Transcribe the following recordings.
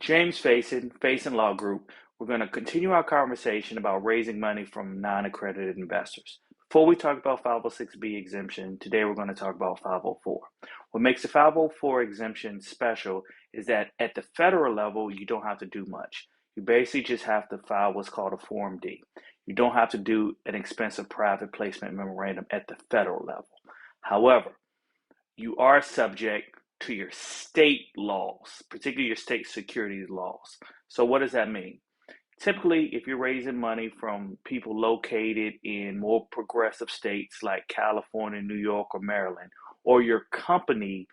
James Faison Law Group. We're going to continue our conversation about raising money from non-accredited investors. Before we talk about 506B exemption, today we're going to talk about 504. What makes the 504 exemption special is that at the federal level, you don't have to do much. You basically just have to file what's called a Form D. You don't have to do an expensive private placement memorandum at the federal level. However, you are subject to your state laws, particularly your state securities laws. So what does that mean? Typically, if you're raising money from people located in more progressive states like California, New York, or Maryland, or your company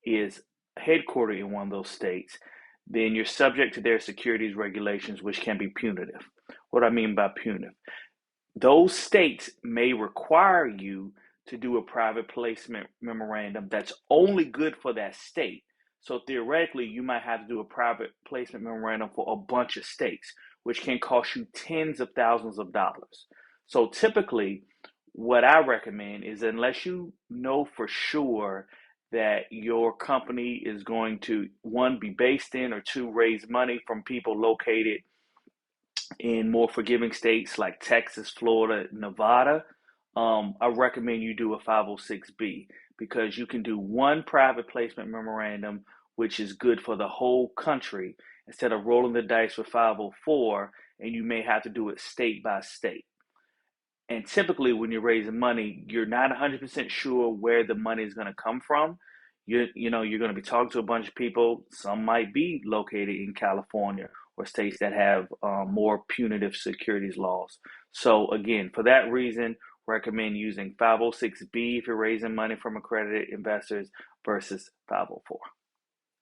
is headquartered in one of those states, then you're subject to their securities regulations, which can be punitive. What do I mean by punitive? Those states may require you to do a private placement memorandum that's only good for that state. So theoretically, you might have to do a private placement memorandum for a bunch of states, which can cost you tens of thousands of dollars. So typically, what I recommend is unless you know for sure that your company is going to, one, be based in, or two, raise money from people located in more forgiving states like Texas, Florida, Nevada, I recommend you do a 506B because you can do one private placement memorandum, which is good for the whole country, instead of rolling the dice with 504, and you may have to do it state by state. And typically, when you're raising money, you're not 100% sure where the money is going to come from. You're going to be talking to a bunch of people. Some might be located in California or states that have more punitive securities laws. So again, for that reason, recommend using 506B if you're raising money from accredited investors versus 504.